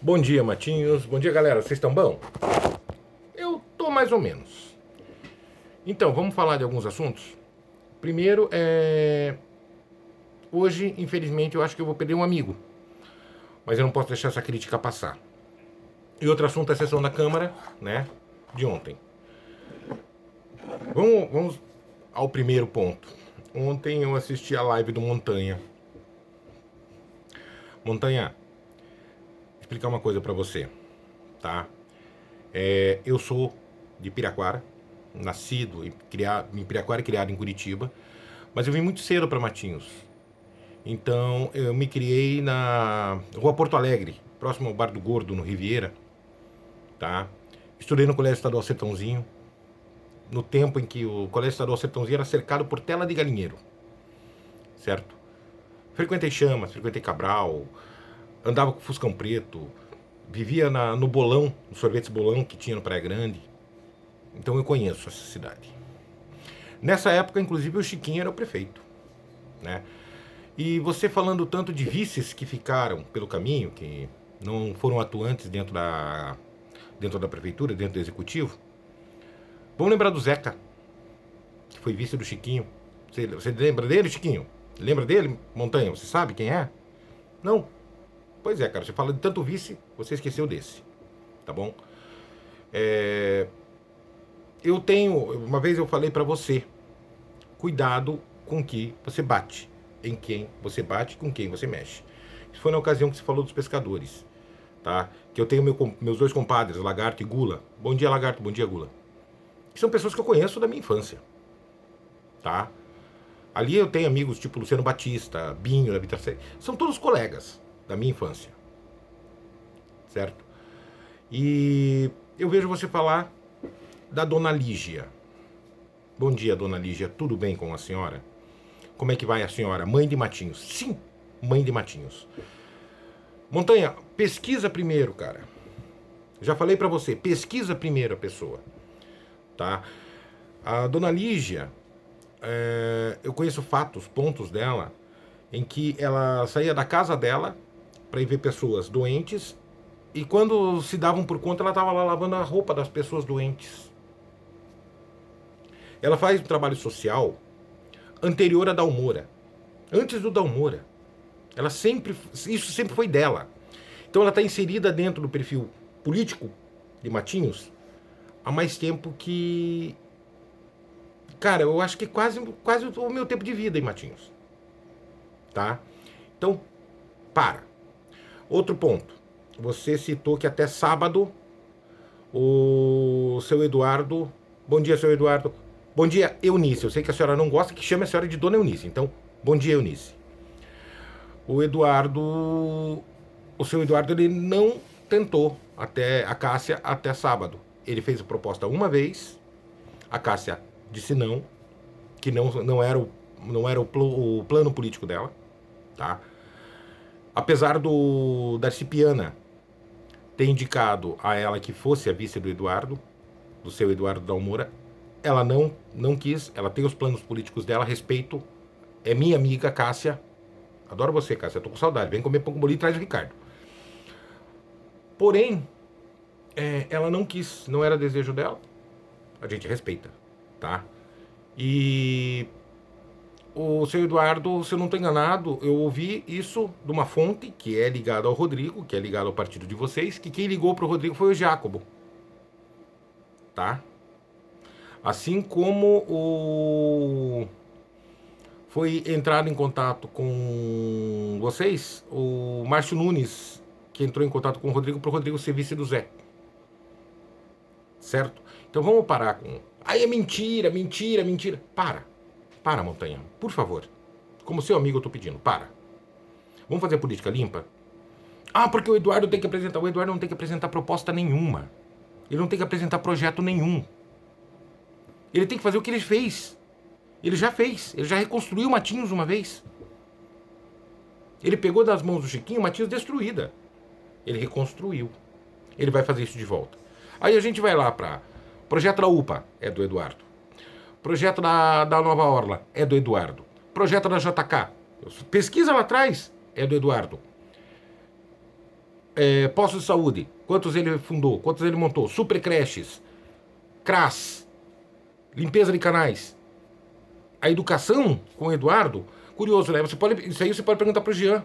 Bom dia, Matinhos. Bom dia, galera. Vocês estão bom? Eu tô mais ou menos. Então, vamos falar de alguns assuntos? Primeiro, hoje, infelizmente, eu acho que eu vou perder um amigo. Mas eu não posso deixar essa crítica passar. E outro assunto é a sessão da Câmara, né? De ontem. Vamos ao primeiro ponto. Ontem eu assisti a live do Montanha. Montanha, vou explicar uma coisa pra você, tá? Eu sou de Piraquara, nascido em Piraquara e criado em Curitiba, mas eu vim muito cedo para Matinhos. Então eu me criei na Rua Porto Alegre, próximo ao Bar do Gordo, no Riviera, tá? Estudei no Colégio Estadual Sertãozinho, no tempo em que o Colégio Estadual Sertãozinho era cercado por tela de galinheiro, certo? Frequentei Chamas, frequentei Cabral, andava com Fuscão Preto, vivia no Bolão, no sorvetes Bolão que tinha no Praia Grande. Então eu conheço essa cidade. Nessa época, inclusive, o Chiquinho era o prefeito, né? E você falando tanto de vices que ficaram pelo caminho, que não foram atuantes dentro da prefeitura, dentro do executivo, vamos lembrar do Zeca, que foi vice do Chiquinho. Você lembra dele, Chiquinho? Lembra dele, Montanha? Você sabe quem é? Não? Pois é, cara, você fala de tanto vice, você esqueceu desse, tá bom? Uma vez eu falei pra você, cuidado com que você bate, em quem você bate, com quem você mexe. Isso foi na ocasião que você falou dos pescadores, tá? Que eu tenho meus dois compadres, Lagarto e Gula. Bom dia, Lagarto, bom dia, Gula. Que são pessoas que eu conheço da minha infância, tá? Ali eu tenho amigos tipo Luciano Batista, Binho, da Vitor. São todos colegas da minha infância, certo? E eu vejo você falar da Dona Lígia. Bom dia, Dona Lígia, tudo bem com a senhora? Como é que vai a senhora? Mãe de Matinhos. Sim, mãe de Matinhos. Montanha, pesquisa primeiro, cara. Já falei pra você, pesquisa primeiro a pessoa, tá? A Dona Lígia, eu conheço fatos, pontos dela, em que ela saía da casa dela pra ir ver pessoas doentes e quando se davam por conta, ela estava lá lavando a roupa das pessoas doentes. Ela faz um trabalho social anterior a Dalmora. Antes do Dalmora. Isso sempre foi dela. Então ela está inserida dentro do perfil político de Matinhos há mais tempo que... Cara, eu acho que quase o meu tempo de vida em Matinhos. Tá? Então, para. Outro ponto. Você citou que até sábado o seu Eduardo... Bom dia, seu Eduardo. Bom dia, Eunice. Eu sei que a senhora não gosta que chame a senhora de Dona Eunice. Então, bom dia, Eunice. O seu Eduardo, ele não tentou até a Cássia até sábado. Ele fez a proposta uma vez, a Cássia disse não, que não era o plano político dela, tá? Apesar do Darcy Piana ter indicado a ela que fosse a vice do Eduardo, do seu Eduardo Dalmora, ela não quis, ela tem os planos políticos dela, respeito, é minha amiga Cássia, adoro você, Cássia, tô com saudade, vem comer pão com bolinho e traz o Ricardo. Porém, ela não quis, não era desejo dela, a gente respeita, tá? E o seu Eduardo, se eu não estou enganado, eu ouvi isso de uma fonte que é ligada ao Rodrigo, que é ligada ao partido de vocês, que quem ligou pro Rodrigo foi o Jacobo, tá? Assim como foi entrado em contato com vocês, o Márcio Nunes, que entrou em contato com o Rodrigo para o Rodrigo ser vice do Zé. Certo? Então vamos parar com... Aí é mentira, mentira, mentira. Para, Montanha, por favor. Como seu amigo eu tô pedindo, para. Vamos fazer política limpa? Ah, porque o Eduardo tem que apresentar... O Eduardo não tem que apresentar proposta nenhuma. Ele não tem que apresentar projeto nenhum. Ele tem que fazer o que ele fez. Ele já fez. Ele já reconstruiu Matinhos uma vez. Ele pegou das mãos do Chiquinho Matinhos destruída. Ele reconstruiu. Ele vai fazer isso de volta. Aí a gente vai lá para... Projeto da UPA é do Eduardo. Projeto da Nova Orla é do Eduardo. Projeto da JK. Pesquisa lá atrás é do Eduardo. Postos de saúde, quantos ele fundou, quantos ele montou, supercreches, CRAS, limpeza de canais. A educação com o Eduardo, curioso, né? Isso aí você pode perguntar para o Jean.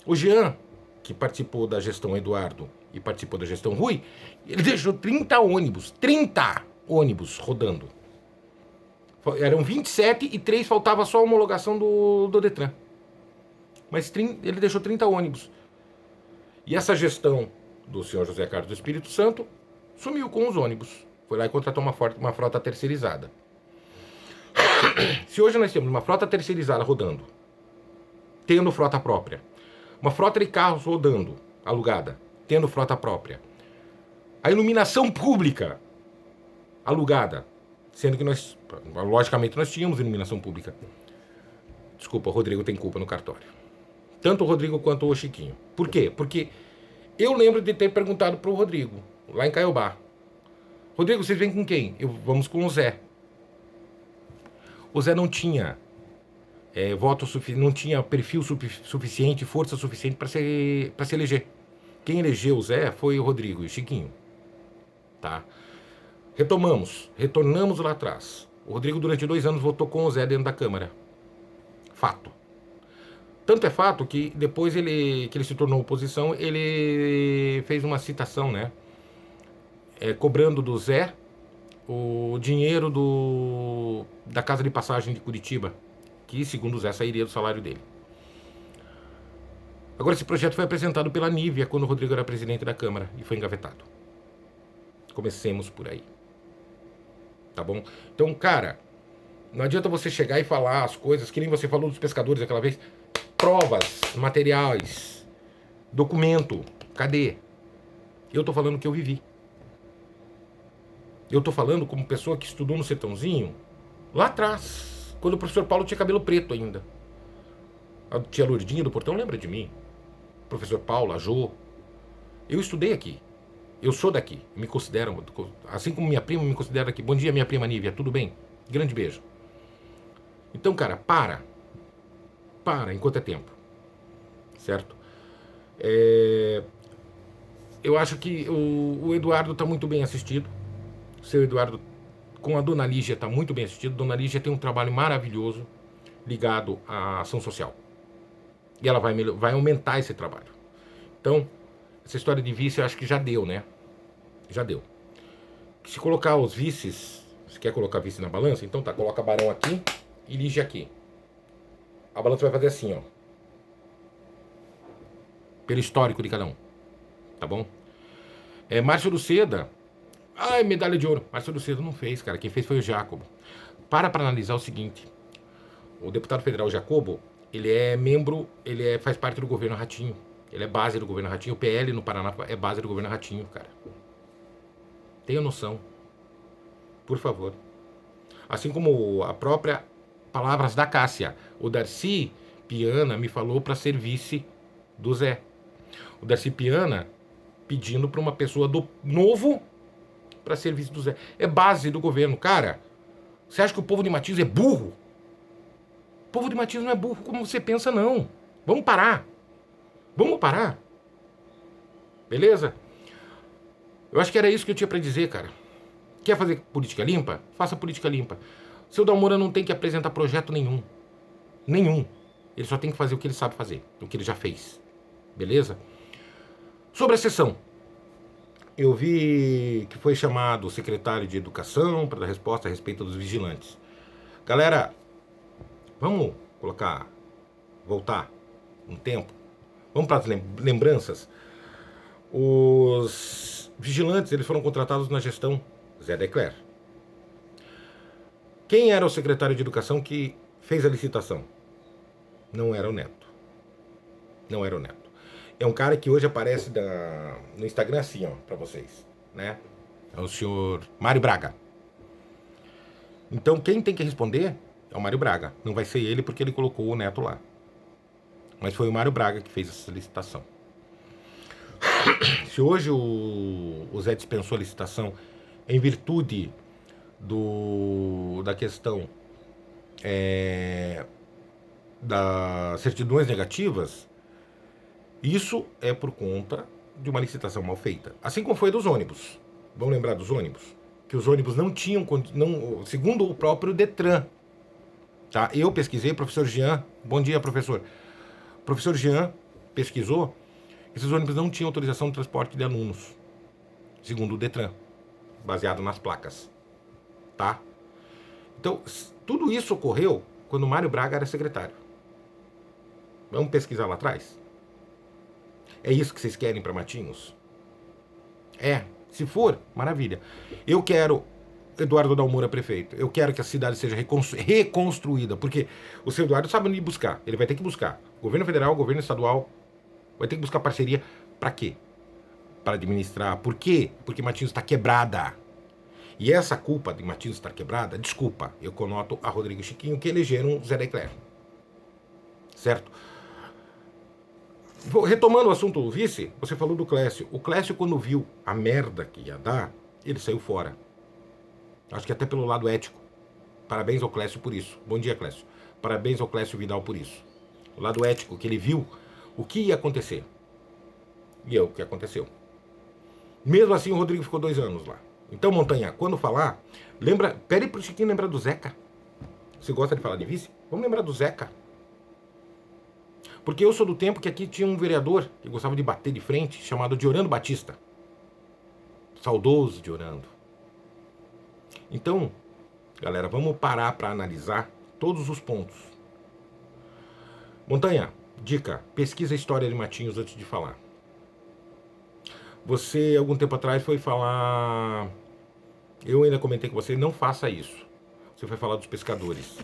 O Jean, que participou da gestão Eduardo e participou da gestão Rui, ele deixou 30 ônibus rodando. Eram 27 e 3 faltava só a homologação do Detran. Mas ele deixou 30 ônibus. E essa gestão do senhor José Carlos do Espírito Santo sumiu com os ônibus. Foi lá e contratou uma frota terceirizada. Se hoje nós temos uma frota terceirizada rodando, tendo frota própria, uma frota de carros rodando, alugada, tendo frota própria, a iluminação pública alugada, sendo que nós, logicamente, nós tínhamos iluminação pública. Desculpa, o Rodrigo tem culpa no cartório. Tanto o Rodrigo quanto o Chiquinho. Por quê? Porque eu lembro de ter perguntado pro Rodrigo, lá em Caiobá. Rodrigo, vocês vêm com quem? Vamos com o Zé. O Zé não tinha voto suficiente, não tinha perfil suficiente, força suficiente para se eleger. Quem elegeu o Zé foi o Rodrigo e o Chiquinho. Tá? Retornamos lá atrás. O Rodrigo durante 2 anos votou com o Zé dentro da Câmara. Fato. Tanto é fato que depois que ele se tornou oposição, ele fez uma citação, né? Cobrando do Zé o dinheiro da casa de passagem de Curitiba, que segundo o Zé sairia do salário dele. Agora esse projeto foi apresentado pela Nívia quando o Rodrigo era presidente da Câmara e foi engavetado. Comecemos por aí. Tá bom? Então, cara, não adianta você chegar e falar as coisas que nem você falou dos pescadores aquela vez. Provas, materiais, documento, cadê? Eu tô falando que eu vivi. Eu tô falando como pessoa que estudou no Sertãozinho lá atrás, quando o professor Paulo tinha cabelo preto ainda. A tia Lourdinha do Portão lembra de mim. O professor Paulo, a Jô. Eu estudei aqui. Eu sou daqui. Me consideram, assim como minha prima me considera aqui. Bom dia, minha prima Nívia, tudo bem? Grande beijo. Então, cara, para enquanto é tempo, certo? Eu acho que o Eduardo está muito bem assistido. O seu Eduardo, com a Dona Lígia, está muito bem assistido. Dona Lígia tem um trabalho maravilhoso ligado à ação social. E ela vai aumentar esse trabalho. Então, essa história de vice eu acho que já deu, né? Já deu. Se colocar os vices, você quer colocar vice na balança? Então tá, coloca Barão aqui e Lígia aqui. A balança vai fazer assim, ó. Pelo histórico de cada um. Tá bom? Márcio Luceda. Ai, medalha de ouro. Márcio Luceda não fez, cara. Quem fez foi o Jacobo. Para analisar o seguinte. O deputado federal Jacobo, ele é membro, faz parte do governo Ratinho. Ele é base do governo Ratinho. O PL no Paraná é base do governo Ratinho, cara. Tenha noção. Por favor. Assim como a própria palavras da Cássia. O Darcy Piana me falou para ser vice do Zé. O Darcy Piana pedindo para uma pessoa do novo para ser vice do Zé. É base do governo. Cara, você acha que o povo de Matias é burro? O povo de Matias não é burro como você pensa, não. Vamos parar. Vamos parar. Beleza? Eu acho que era isso que eu tinha para dizer, cara. Quer fazer política limpa? Faça política limpa. Seu Dalmora não tem que apresentar projeto nenhum. Nenhum. Ele só tem que fazer o que ele sabe fazer. O que ele já fez. Beleza? Sobre a sessão. Eu vi que foi chamado o secretário de Educação para dar resposta a respeito dos vigilantes. Galera, vamos voltar um tempo. Vamos para as lembranças. Os vigilantes, eles foram contratados na gestão Zé Decler. Quem era o secretário de Educação que fez a licitação? Não era o Neto. Não era o Neto. É um cara que hoje aparece no Instagram assim, ó, pra vocês, né? É o senhor Mário Braga. Então, quem tem que responder é o Mário Braga. Não vai ser ele porque ele colocou o Neto lá. Mas foi o Mário Braga que fez essa licitação. Se hoje o Zé dispensou a licitação em virtude da questão das certidões negativas, Isso é por conta de uma licitação mal feita. Assim como foi dos ônibus. Vamos lembrar dos ônibus? Que os ônibus não tinham, segundo o próprio Detran. Tá? Eu pesquisei, professor Jean, bom dia, professor. Professor Jean pesquisou, esses ônibus não tinham autorização de transporte de alunos, segundo o Detran, baseado nas placas. Tá? Então, tudo isso ocorreu quando o Mário Braga era secretário. Vamos pesquisar lá atrás? É isso que vocês querem para Matinhos? É, se for, maravilha. Eu quero Eduardo Dalmoura prefeito. Eu quero que a cidade seja reconstruída, porque o seu Eduardo sabe onde buscar. Ele vai ter que buscar. Governo federal, governo estadual, vai ter que buscar parceria para quê? Para administrar. Por quê? Porque Matinhos está quebrada. E essa culpa de Matinhos estar quebrada, desculpa, eu conoto a Rodrigo Chiquinho, que elegeram Zé Leclerc. Certo? Retomando o assunto do vice, você falou do Clécio. O Clécio, quando viu a merda que ia dar, ele saiu fora. Acho que até pelo lado ético. Parabéns ao Clécio por isso. Bom dia, Clécio. Parabéns ao Clécio Vidal por isso. O lado ético, que ele viu o que ia acontecer. E é o que aconteceu. Mesmo assim, o Rodrigo ficou 2 anos lá. Então, Montanha, quando falar, lembra. Pede pro Chiquinho lembrar do Zeca. Você gosta de falar de vice? Vamos lembrar do Zeca. Porque eu sou do tempo que aqui tinha um vereador que gostava de bater de frente, chamado Diorando Batista. Saudoso Diorando. Então, galera, vamos parar para analisar todos os pontos. Montanha, dica, pesquisa a história de Matinhos antes de falar. Você, algum tempo atrás, foi falar... Eu ainda comentei com você, não faça isso. Você foi falar dos pescadores.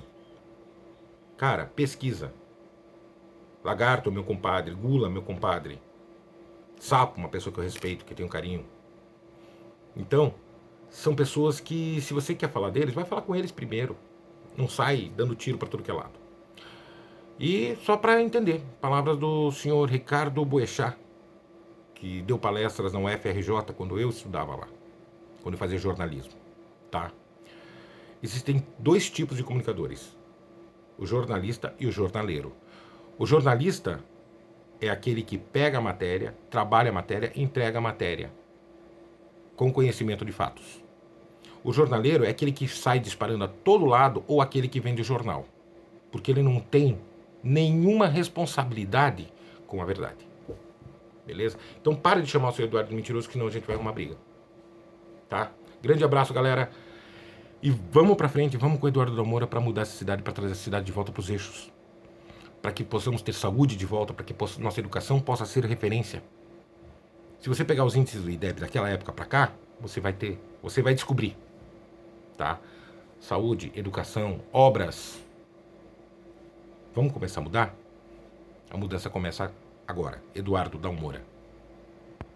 Cara, pesquisa. Lagarto, meu compadre. Gula, meu compadre. Sapo, uma pessoa que eu respeito, que eu tenho carinho. Então, são pessoas que, se você quer falar deles, vai falar com eles primeiro. Não sai dando tiro para tudo que é lado. E só para entender, palavras do senhor Ricardo Boechat, que deu palestras na UFRJ quando eu estudava lá, quando eu fazia jornalismo, tá? Existem 2 tipos de comunicadores, o jornalista e o jornaleiro. O jornalista é aquele que pega a matéria, trabalha a matéria, entrega a matéria, com conhecimento de fatos. O jornaleiro é aquele que sai disparando a todo lado ou aquele que vende jornal, porque ele não tem nenhuma responsabilidade com a verdade. Beleza? Então para de chamar o seu Eduardo de mentiroso, que senão a gente vai arrumar briga. Tá? Grande abraço, galera. E vamos pra frente, vamos com o Eduardo Dalmoura para mudar essa cidade, para trazer a cidade de volta pros eixos. Para que possamos ter saúde de volta, para que nossa educação possa ser referência. Se você pegar os índices do IDEB daquela época para cá, você vai descobrir. Tá? Saúde, educação, obras. Vamos começar a mudar? A mudança começa agora. Eduardo Dalmoura.